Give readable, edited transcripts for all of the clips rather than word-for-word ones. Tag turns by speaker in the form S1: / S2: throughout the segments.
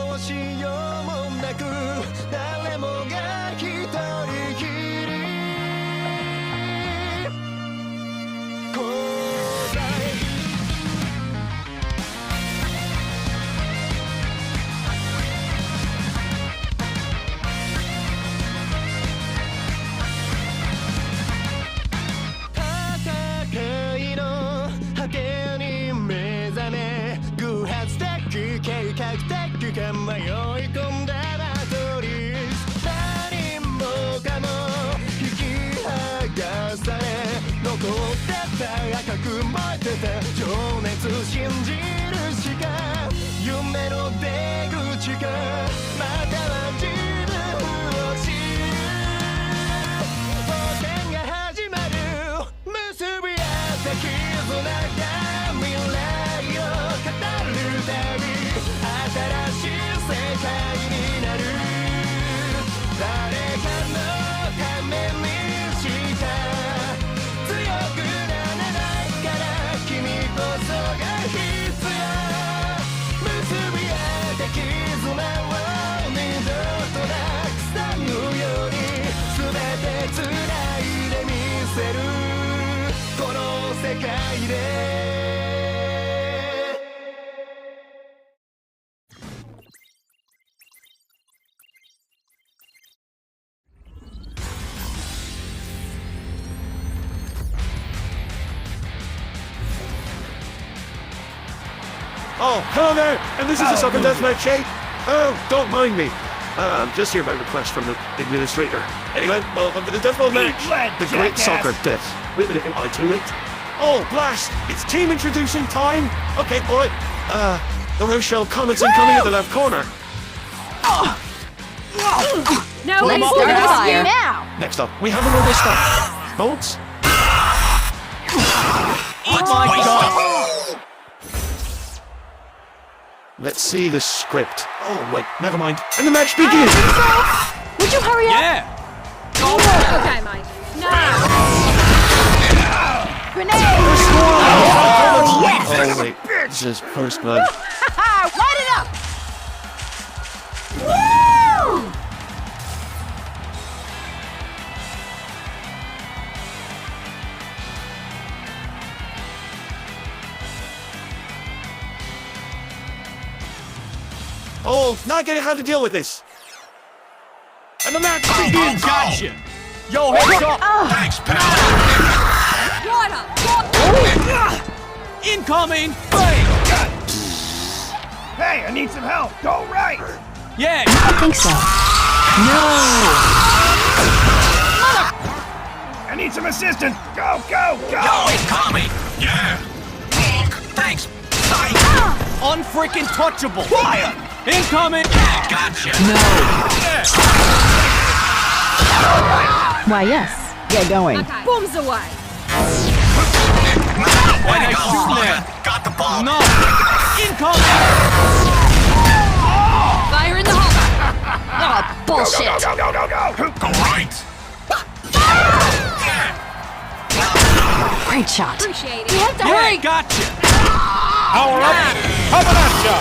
S1: どうしようもなく誰もが一人きり後悔戦いの果てに目覚め偶発的計画的か迷い込んだバトリー何もかも引き剥がされ残ってた赤く燃えてた情熱信じるしか夢の出口かまたは自分を知る冒険が始まる結び合った絆が未来を語るたび新しい世界になる誰かのためにしか強くなれないから君こそが必要結び合った絆を二度となくさぬように全て繋いでみせるこの世界で
S2: Oh, hello there, and this is a soccer deathmatch, eh? Oh, don't mind me. I'm just here by request from the administrator. Anyway, welcome to the deathball match. The great soccer death. Wait a minute, am I too late? Oh, blast! It's team introducing time! Okay, alright. The Rochelle Comets incoming at the left corner.
S3: No, let's start the fire now.
S2: Next up, we have a mobile stop. Boats?
S4: Oh my god!
S2: Let's see the script. Oh, wait, never mind. And the match begins!
S3: Would you hurry up?
S4: Yeah!
S3: Okay, Mike. No! Grenade!
S2: Oh, wait. This is first blood.
S3: Light it up! Woo!
S2: Oh, not getting how to deal with this. And the match begins!
S4: Gotcha! Yo, heads up!
S5: Thanks, pal.
S4: Incoming! Bang!
S5: Hey, I need some help. Go right.
S4: Yeah!
S3: I think so.
S5: I need some assistance. Go, go, go.
S6: Yo, incoming! Yeah! Thanks!
S4: Unfreaking touchable! Fire! Incoming!
S6: Yeah, gotcha!
S3: Why, yes. Get going. Okay. Bombs away.
S6: Way to
S4: Hey,
S6: go,
S4: shooting
S6: Slugger!
S4: there.
S6: Got the ball!
S4: No! Incoming!
S3: Fire in the hole. Oh, bullshit.
S5: Go, go, go, go, go.
S6: Go right!
S3: Great shot. Appreciate it. We have to
S4: Yeah,
S3: hurry.
S4: gotcha!
S5: Power up. Coming at ya.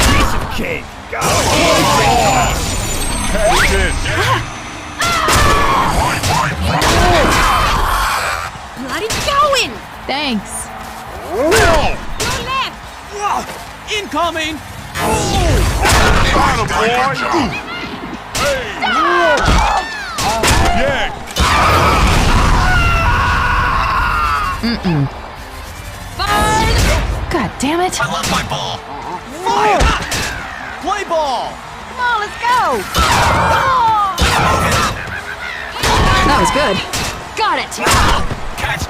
S5: Piece of cake. Go.
S3: Bloody going. Thanks. Your left.
S4: Incoming!
S5: Got him, boy. Yeah.
S3: Fine. God damn it.
S6: I love my ball!
S4: Fire! Play ball!
S3: Come on, let's go. That was good. Got it.
S6: Catch!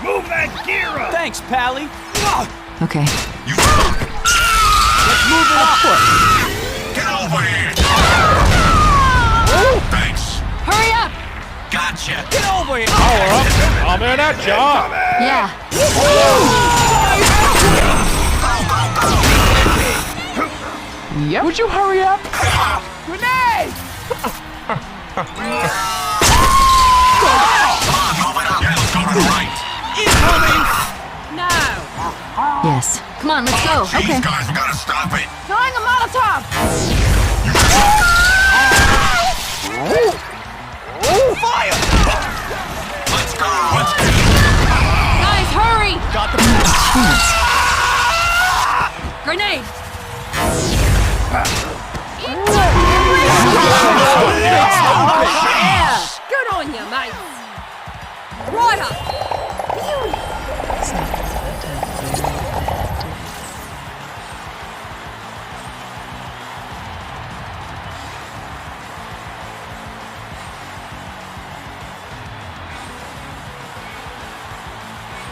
S5: Move that gear up.
S4: Thanks, Pally!
S3: Okay.
S6: You fuck!
S4: Let's move it up!
S6: Get over here! Thanks!
S3: Hurry up.
S6: Gotcha!
S4: Get over here!
S5: Coming at ya.
S3: Yeah. Yep. Would you hurry up? Grenade!
S4: Incoming!
S3: No. Yes. Come on, let's go.
S6: Jeez,
S3: Okay.
S6: guys, we gotta stop it!
S3: Throwing a Molotov! Grenade! Yeah! Good on you, mate! Right up!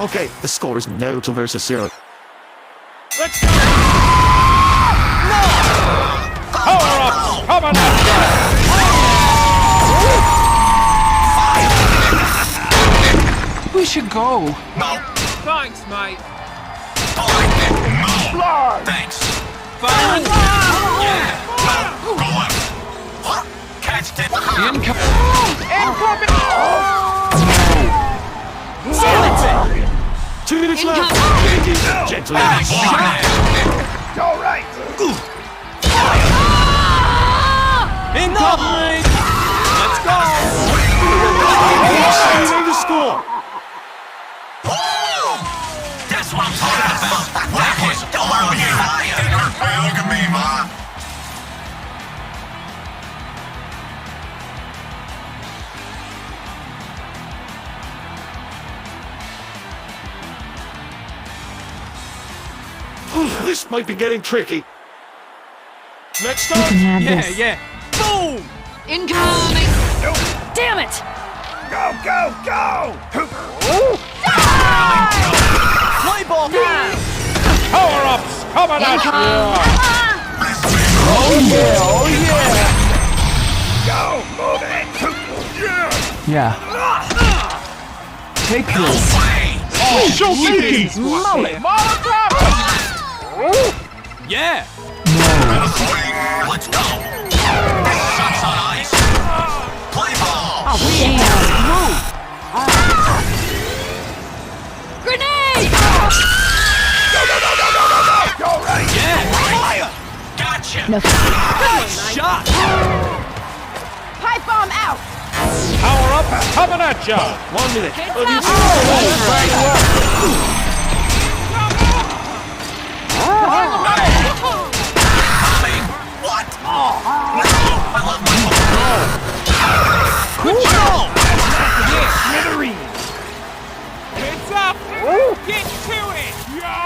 S2: Okay, the score is now 2 versus 0.
S5: Let's go! Power up! Coming at ya!
S7: We should go.
S6: No.
S4: Thanks, mate.
S6: No. Thanks.
S4: Fire!
S6: Yeah. No. Go up. What? Catch it.
S7: Incoming!
S2: 2 minutes left!
S3: Incoming.
S2: Ladies and gentlemen.
S5: All right.
S4: Incoming! Let's go!
S2: Saving the score!
S6: That's what I'm talking about. Whack it. Don't worry. Hey, look at me, Ma.
S2: This might be getting tricky. Next up!
S4: Yeah. Boom!
S3: Incoming! Damn it!
S5: Go, go, go!
S4: Play ball!
S5: Power ups! Coming at ya! Go, move it!
S7: Yeah. Take this.
S5: Oh, show me!
S7: Mullet.
S4: Yeah!
S6: Let's go. Shots on ice. Play ball.
S3: Grenade!
S5: Go right!
S4: Yeah!
S6: Gotcha.
S4: Good shot!
S3: Pipe bomb out!
S5: Power up! Coming at ya!
S2: 1 minute.
S6: What? I love my
S4: Good job!
S5: Heads up! Get to it! Yeah!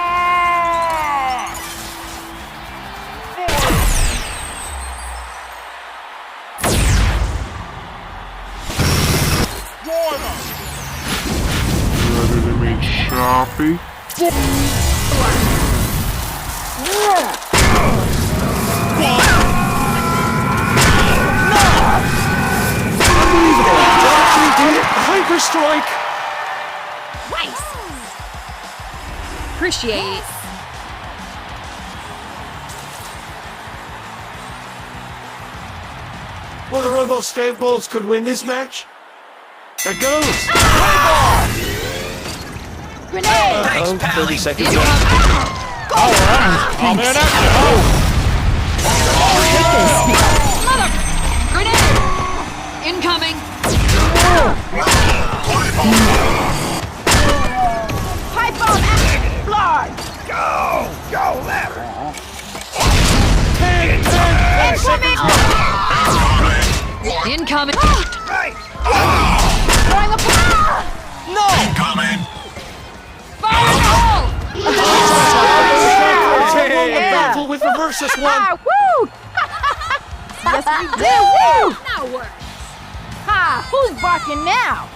S8: Ready to make choppy?
S2: Hyper strike!
S3: Appreciate it.
S2: Whether one of those stand balls could win this match? There goes!
S3: Grenade!
S6: Thanks,
S2: 30
S6: Pally.
S2: seconds
S3: Incoming!
S2: left.
S5: Coming at ya!
S3: Mother! Grenade! Incoming! Pipe bomb out! Blood!
S5: Go! Go left!
S2: 10 seconds left.
S3: Incoming!
S5: Right!
S3: Throwing a
S4: No!
S6: Coming.
S3: fire in the hole!
S2: Battle with the versus one.
S3: Woo! yes, we do! Woo! Now work! Ha! Who's barking now?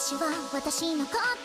S9: 私は私のこと